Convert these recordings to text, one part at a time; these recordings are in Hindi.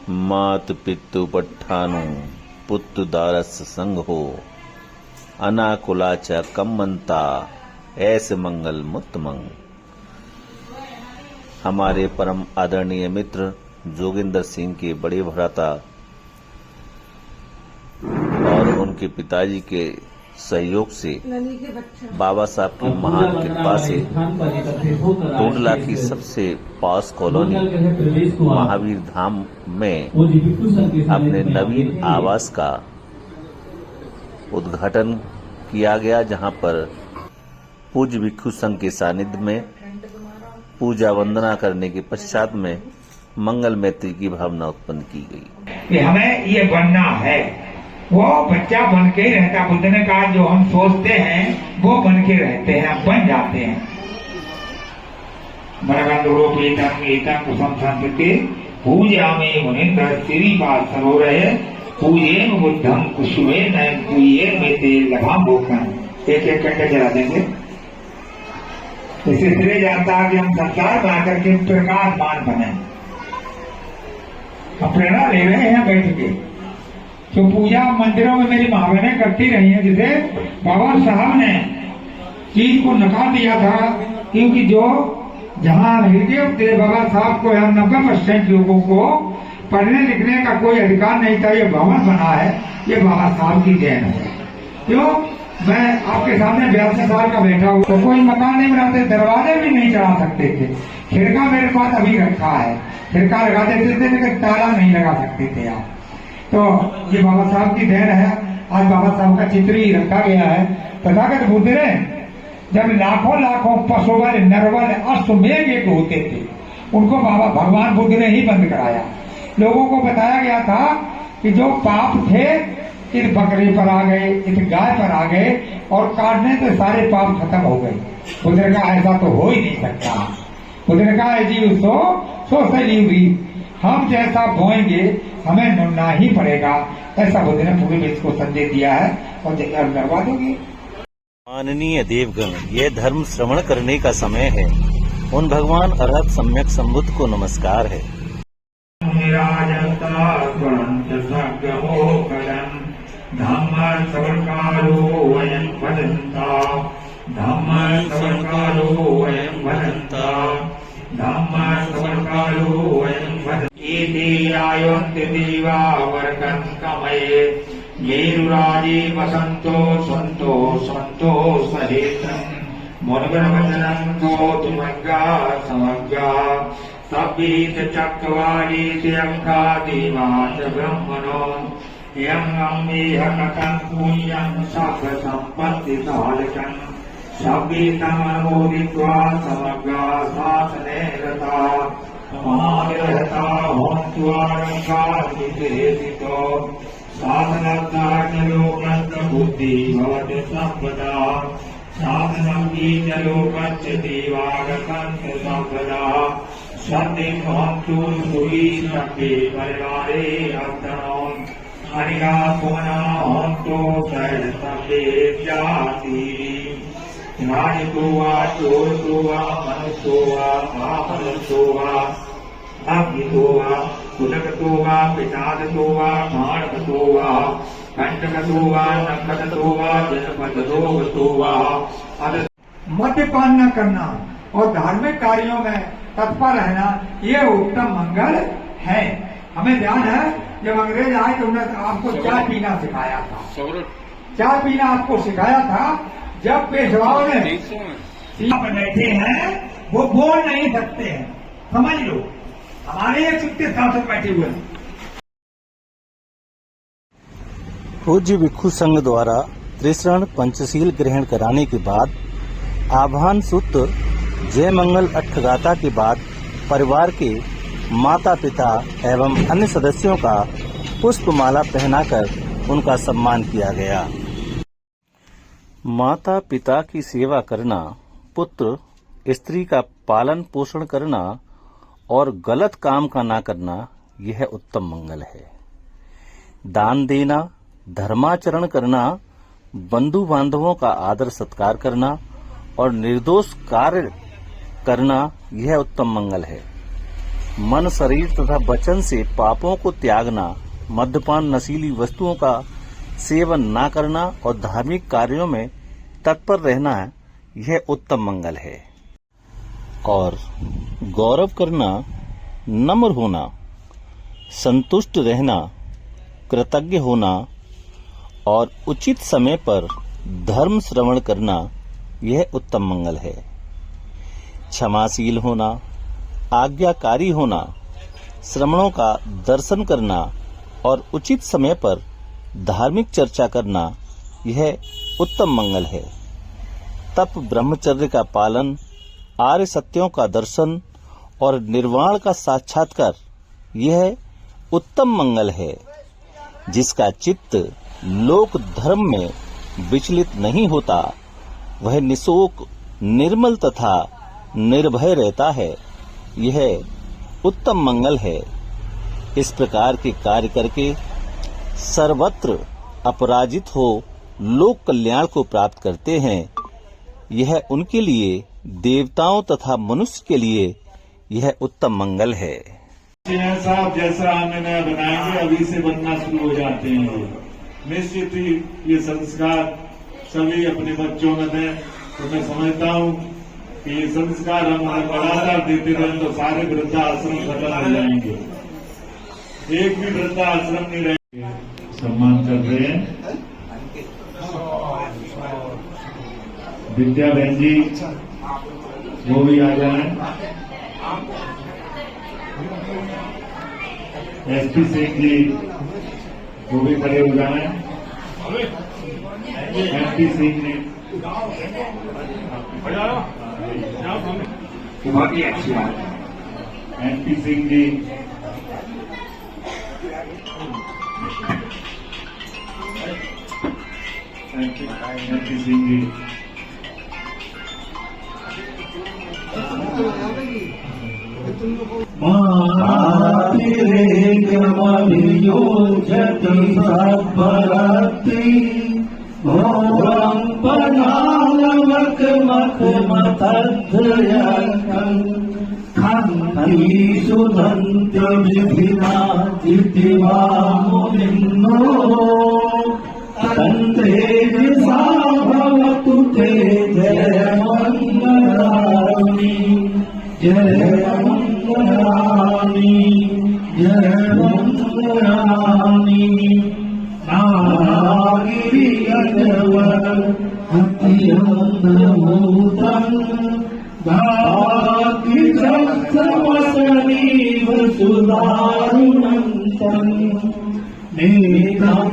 मात पितु पट्ठानु पुत्र दारस संग हो, अनाकुलाचा कम्मंता ऐसे मंगल मुत्तमंग। हमारे परम आदरणीय मित्र जोगिंदर सिंह के बड़े भ्राता और उनके पिताजी के सहयोग से बाबा साहब की महान कृपा से टोडला की सबसे पास कॉलोनी महावीर धाम में अपने नवीन आवास का उद्घाटन किया गया, जहां पर पूज्य भिक्षु संघ के सानिध्य में पूजा वंदना करने के पश्चात में मंगल मैत्री की भावना उत्पन्न की गई कि हमें ये बनना है। वो बच्चा बन के रहता, बुद्ध ने कहा जो हम सोचते हैं वो बन के रहते हैं, हम बन जाते हैं। कुसुम संस्कृति पूजा में मुनिंद्र श्रीपाद सरोवर पूजे बुद्धम कुशुए नयन पूजे में तेल लगा भोकन। एक एक घंटे चला देंगे। इससे सिरे जाता है कि हम संसार में आकर के प्रकाशमान बने। हम प्रेरणा ले रहे हैं बैठ के। तो पूजा मंदिरों में मेरी माँ बहनें करती रही हैं, जिसे बाबा साहब ने चीज को नकार दिया था, क्योंकि जो जहाँ हृदय बाबा साहब को 90% लोगों को पढ़ने लिखने का कोई अधिकार नहीं था, ये भवन बना है, ये बाबा साहब की देन है। क्यों? मैं आपके सामने 82 साल का बैठा हूँ, तो कोई मकान नहीं बनाते, दरवाजे भी नहीं चढ़ा सकते थे। खिड़का मेरे पास अभी रखा है, खिड़का लगा देते थे लेकिन ताला नहीं लगा सकते थे आप। तो ये बाबा साहब की देन है। आज बाबा साहब का चित्र ही रखा गया है। तथागत बुद्ध ने जब लाखों लाखों पशुबल नरबल अश्वमेध एक होते थे, उनको बाबा भगवान बुद्ध ने ही बंद कराया। लोगों को बताया गया था कि जो पाप थे इस बकरी पर आ गए, इस गाय पर आ गए और काटने से सारे पाप खत्म हो गए। बुद्ध ने कहा ऐसा तो हो ही नहीं सकता। बुद्ध ने कहा जीव सो सही हुई, हम जैसा बोएंगे हमें ढूंढना ही पड़ेगा। ऐसा बुद्ध ने पूरे विश्व को संदेश दिया है और करवा दोगे। माननीय देवगण, ये धर्म श्रवण करने का समय है। उन भगवान अरहत सम्यक संबुद्ध को नमस्कार है। मेरुराजी वसंतो संतो संतो सहेतन मुनगण वचनं तो तुमग्गा समग्गा सभीत चक्रवाली त्यंका देवाच ब्रह्मणो यं अम्मेहकं पुण्यं सब संपत्ति साधकं सभीतं अनुमोदित्वा समग्गा शासने रता समाधिरता होन्तु आरंगादितेतितो साधनार्थलोकस्य बुद्धि भवति संपदा साधनं बीजलोकस्य देवागतस्य संपदा सत्यं होन्तु सुखी सभ्ये परिवारे अर्थनो हरिया पुना होन्तु सर्वसभ्ये जाति राजतो वा चोरतो वा मनुष्यो वा महामनुष्यो वा अग्नितो वा कुलकतो वा पितादतो वा माणकतो वा कंटकतो वा नखदतो वा जनपदतो वा। मद्यपान न करना और धार्मिक कार्यों में तत्पर रहना ये उत्तम मंगल है। हमें ध्यान है जब अंग्रेज आए तो उन्होंने आपको चाय पीना सिखाया था। चाय पीना आपको सिखाया था। जब पेशवाओं ने बैठे हैं वो बोल नहीं सकते हैं, समझ लो। हमारे ये चुपके साथ बैठे हुए हैं। पूज्य भिक्षु संघ द्वारा त्रिशरण पंचशील ग्रहण कराने के बाद आह्वान सूत्र जय मंगल अट्ठगाथा के बाद परिवार के माता पिता एवं अन्य सदस्यों का पुष्पमाला पहनाकर उनका सम्मान किया गया। माता पिता की सेवा करना, पुत्र स्त्री का पालन पोषण करना और गलत काम का ना करना यह उत्तम मंगल है। दान देना, धर्माचरण करना, बंधु बांधवों का आदर सत्कार करना और निर्दोष कार्य करना यह उत्तम मंगल है। मन, शरीर तथा वचन से पापों को त्यागना, मद्यपान, नशीली वस्तुओं का सेवन न करना और धार्मिक कार्यों में तत्पर रहना है, यह उत्तम मंगल है। और गौरव करना, नम्र होना, संतुष्ट रहना, कृतज्ञ होना और उचित समय पर धर्म श्रवण करना, यह उत्तम मंगल है। क्षमाशील होना, आज्ञाकारी होना, श्रमणों का दर्शन करना और उचित समय पर धार्मिक चर्चा करना, यह उत्तम मंगल है। तप, ब्रह्मचर्य का पालन, आर्य सत्यों का दर्शन और निर्वाण का साक्षात्कार, यह उत्तम मंगल है। जिसका चित्त लोक धर्म में विचलित नहीं होता, वह निशोक, निर्मल तथा निर्भय रहता है, यह उत्तम मंगल है। इस प्रकार के कार्य करके सर्वत्र अपराजित हो लोक कल्याण को प्राप्त करते हैं। यह उनके लिए, देवताओं तथा मनुष्य के लिए यह उत्तम मंगल है। साहब जैसा हमने नया बनाएंगे अभी से बनना शुरू हो जाते हैं। निश्चित ही ये संस्कार सभी अपने बच्चों में दें, तो मैं समझता हूँ कि ये संस्कार हम लगातार देते रहें तो सारे वृद्धाश्रम खत्म हो जाएंगे, एक भी वृद्धाश्रम नहीं रहेंगे। सम्मान कर रहे हैं विद्या बहन जी, वो भी आ जाए। एसपी सिंह जी, वो भी खड़े हो जाए। एसपी सिंह जी, बहुत ही अच्छी बात है। एसपी सिंह जी, एसपी सिंह जी, घोरं पनालमक मख मतध्रयकं खन्ति सुधन्त्य विधिना इतिवा मुनिन्नो तन्तेजसा भवतु ते जय मंगलानि जय मंगलानि जय मंगलानि। नागिरि अजवर अत्यन्तभूतं गाति चक्षमसनीव सुदारुणन्तं नेतं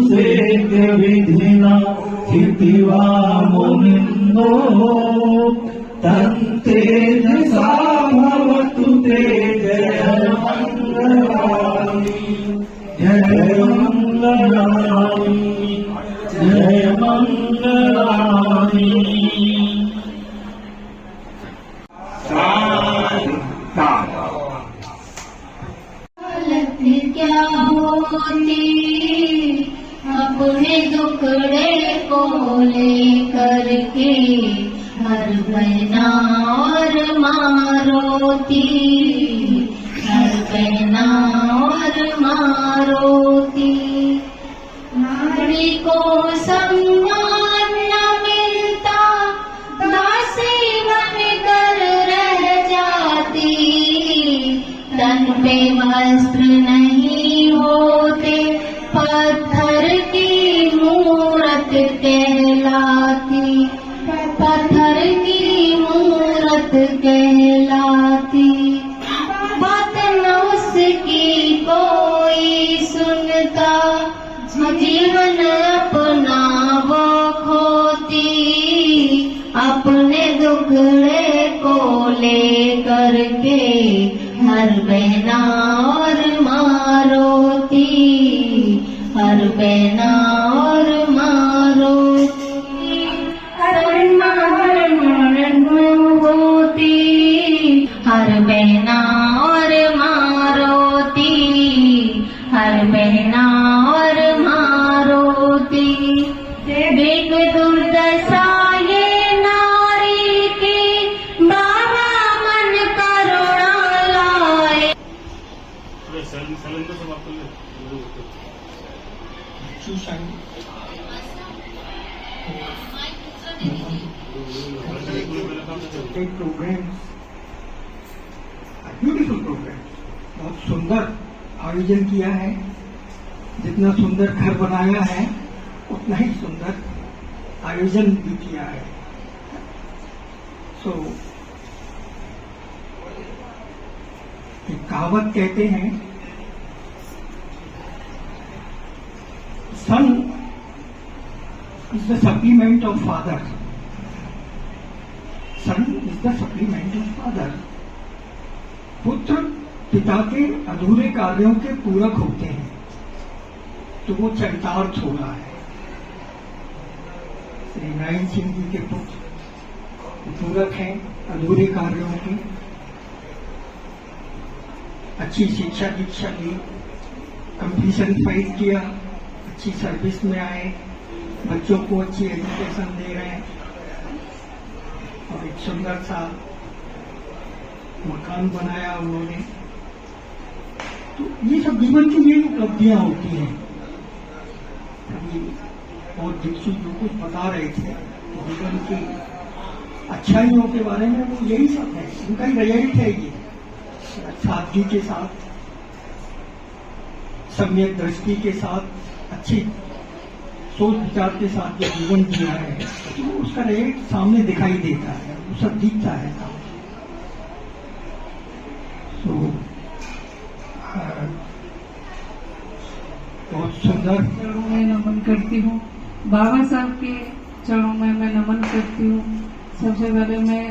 सेव्य विधिना स्थितिवा मुनिन्दो तन्तेजसा भवतु ते जय मंगलानि जय मंगलानि जय मंगलानि। हालत क्या होती अपने दुखड़े को लेकर के, हर बहना और मारोती, हर बहना और मारोती। नारी को सम्मान न मिलता, दासी बनकर रह जाती, तन पे वस्त्र नहीं होते, पत्थर की मूरत कहलाती, पत्थर की मूरत कहलाती। बात न उसकी कोई सुनता, जीवन अपना वो खोती, अपने दुखड़े को लेकर के हर बहना और मारोती, हर बहना और मारोती। हर होती, हर बहना और मारोती, हर बहना और मारोती। देख दुर्दशा ये नारी की, बाबा मन करुणा लाए, प्रोग्राम, ब्यूटीफुल प्रोग्राम, बहुत सुंदर आयोजन किया है। जितना सुंदर घर बनाया है उतना ही सुंदर आयोजन भी किया है। सो एक कहावत कहते हैं, son is the supplement of father. Son is the supplement of father. पुत्र पिता के अधूरे कार्यों के पूरक होते हैं, तो वो चरितार्थ हो रहा है। श्री नारायण सिंह जी के पुत्र पूरक हैं अधूरे कार्यों के। अच्छी शिक्षा दीक्षा दी, कंपटीशन फाइट किया, अच्छी सर्विस में आए, बच्चों को अच्छी एजुकेशन दे रहे हैं और एक सुंदर सा मकान बनाया उन्होंने। तो ये सब जीवन की ये उपलब्धियां होती हैं। अभी बहुत दीक्षित जो कुछ बता रहे थे जीवन की अच्छाइयों के बारे में, वो यही सब है, इनका ही रिजल्ट है ये। सादगी के साथ, सम्यक दृष्टि के साथ, अच्छी सोच विचार के साथ जो जीवन जिया है, तो उसका रिजल्ट सामने दिखाई देता है, वो सब दिखता है सामने। तो बहुत सुंदर। चरणों में नमन करती हूँ, बाबा साहब के चरणों में मैं नमन करती हूँ। सबसे पहले मैं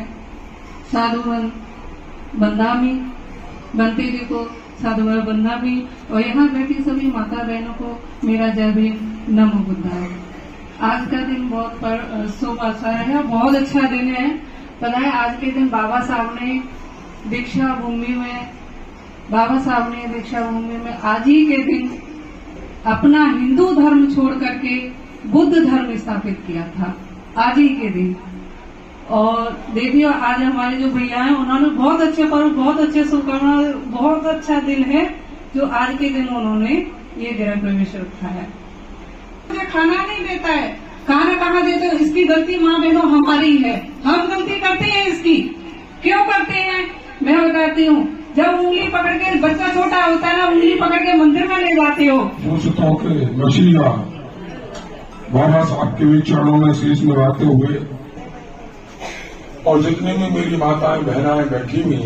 साधु बंदामी बंती जी को साधुवार बंदामी और यहाँ बैठी सभी माता बहनों को मेरा जय भीम, नमो बुद्धाय। आज का दिन बहुत शुभ अवसर है, बहुत अच्छा दिन है। पता है आज के दिन बाबा साहब ने दीक्षा भूमि में आज ही के दिन अपना हिंदू धर्म छोड़ करके बुद्ध धर्म स्थापित किया था, आज ही के दिन। और देखिए आज हमारे जो भैया हैं उन्होंने बहुत अच्छे पर्व, बहुत अच्छे शुभकामना, बहुत अच्छा दिन है जो आज के दिन उन्होंने ये गृह प्रवेश रखा है। मुझे खाना नहीं देता है, खाना कहाँ देते हो? इसकी गलती माँ बहनों हमारी है, हम गलती करते हैं इसकी। क्यों करते हैं मैं बताती हूँ। जब उंगली पकड़ के, बच्चा छोटा होता है ना, उंगली पकड़ के मंदिर में ले जाते हो। पूछता के मसीहा बाबा साहब के भी चरणों में शीश नवाते हुए और जितने में मेरी माताएं बहनाएं बैठी हुई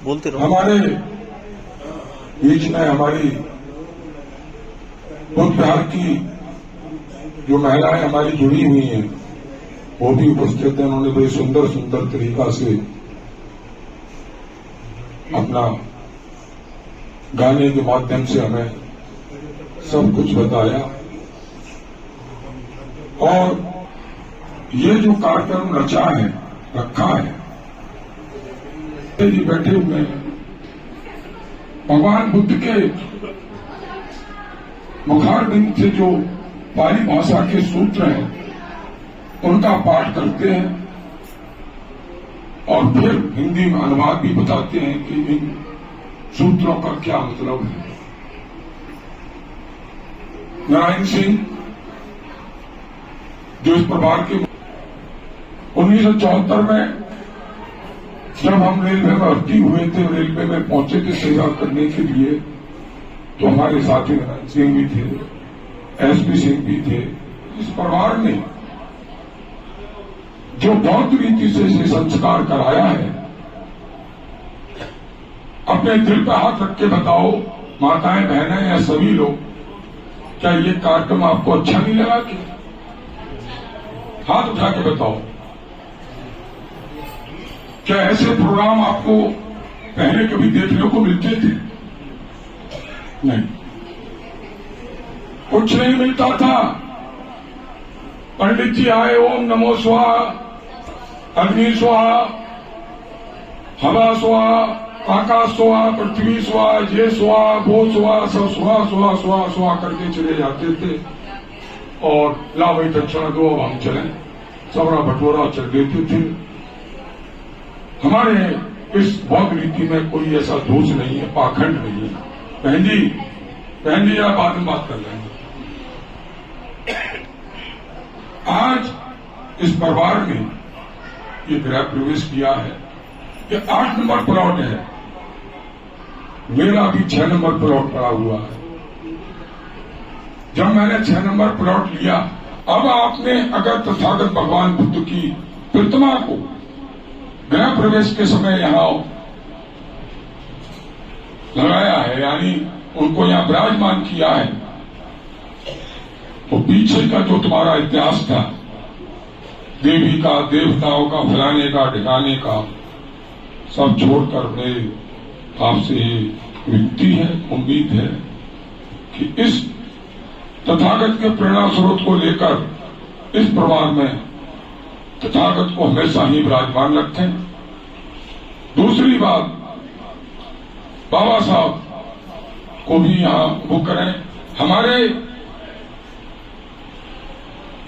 बोलते रहो। हमारे बीच में हमारी बुद्ध विहार की जो महिलाएं हमारी जुड़ी हुई हैं वो भी उपस्थित हैं। उन्होंने बड़े सुंदर सुंदर तरीका से अपना गाने के माध्यम से हमें सब कुछ बताया। और ये जो कार्यक्रम रचा है, रखा है, जी बैठे हुए हैं, भगवान बुद्ध के मुखारबिंद से जो पाली भाषा के सूत्र हैं उनका पाठ करते हैं और फिर हिंदी में अनुवाद भी बताते हैं कि इन सूत्रों का क्या मतलब है। नारायण सिंह जो इस प्रकार के 1974 में जब हम रेलवे में भर्ती हुए थे, रेलवे में पहुंचे थे सेवा करने के लिए, तो हमारे साथी नारायण सिंह भी थे, एसपी सिंह भी थे। इस परिवार ने जो बौद्ध रीति से इसे संस्कार कराया है, अपने दिल पर हाथ रख के बताओ माताएं बहनें या सभी लोग, क्या ये कार्यक्रम आपको अच्छा नहीं लगा? कि हाथ उठा के बताओ, क्या ऐसे प्रोग्राम आपको पहले कभी देखने को मिलते थे? नहीं, कुछ नहीं मिलता था। पंडित जी आए, ओम नमो स्वाहा, अग्नि स्वाहा, हवा स्वाहा, आकाश स्वाहा, पृथ्वी स्वाहा, ये स्वाहा, वो स्वाहा, सब स्वाहा स्वाहा स्वाहा स्वाहा करके चले जाते थे। और ला भाई दक्षिणा दो, अब हम चलें, सबरा बटोरा चल देते थे। हमारे इस बौद्ध रीति में कोई ऐसा दोष नहीं है, पाखंड नहीं है। बहन जी आप बाद में बात कर लेंगे। आज इस परिवार ने ये गृह प्रवेश किया है। ये 8 नंबर प्लॉट है, मेरा भी 6 नंबर प्लॉट पड़ा हुआ है। जब मैंने 6 नंबर प्लॉट लिया, अब आपने अगर तथागत भगवान बुद्ध की प्रतिमा को गृह प्रवेश के समय यहां लगाया है, यानी उनको यहां विराजमान किया है, तो पीछे का जो तुम्हारा इतिहास था, देवी का, देवताओं का, फलाने का, ठिकाने का, सब छोड़कर मेरे आपसे विनती है, उम्मीद है कि इस तथागत के प्रेरणा स्रोत को लेकर इस परिवार में तथागत को हमेशा ही विराजमान रखें। दूसरी बात, बाबा साहब को भी यहां वो करें। हमारे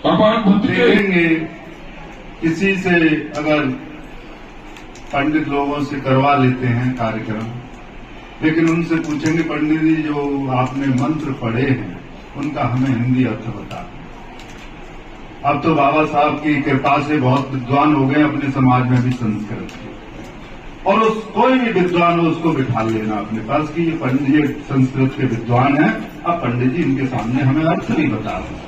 भगवान बुद्ध के देखेंगे किसी से अगर पंडित लोगों से करवा लेते हैं कार्यक्रम, लेकिन उनसे पूछेंगे पंडित जी जो आपने मंत्र पढ़े हैं उनका हमें हिंदी अर्थ बता दें। अब तो बाबा साहब की कृपा से बहुत विद्वान हो गए अपने समाज में भी संस्कृत के, और उस कोई भी विद्वान हो उसको बिठा लेना अपने पास कि ये पंडित जी संस्कृत के विद्वान हैं। अब पंडित जी इनके सामने हमें अर्थ नहीं बता रहे।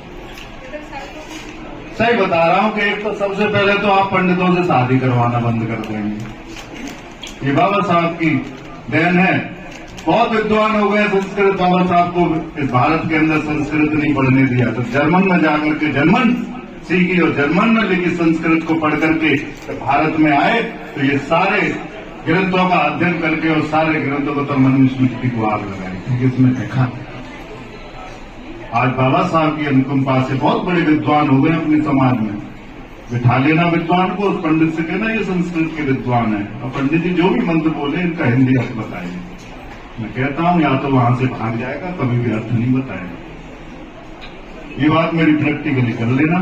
सही बता रहा हूं कि एक तो सबसे पहले तो आप पंडितों से शादी करवाना बंद कर देंगे। ये बाबा साहब की देन है। बहुत विद्वान हो गए संस्कृत। बाबा साहब को इस भारत के अंदर संस्कृत नहीं पढ़ने दिया, तो जर्मन में जाकर के जर्मन सीखी और जर्मन में लिखी संस्कृत को पढ़ करके भारत में आए, तो ये सारे ग्रंथों का अध्ययन करके और सारे ग्रंथों को तो मनुस्मृति को आग लगाई, क्योंकि इसमें देखा। आज बाबा साहब की अनुकंपा से बहुत बड़े विद्वान हो गए अपने समाज में। बिठा लेना विद्वान को, उस पंडित से कहना ये संस्कृत के विद्वान है, और पंडित जी जो भी मंत्र बोले इनका हिंदी अर्थ बताइए। मैं कहता हूं या तो वहां से भाग जाएगा, कभी भी अर्थ नहीं बताएगा। ये बात मेरी प्रैक्टिकली कर लेना।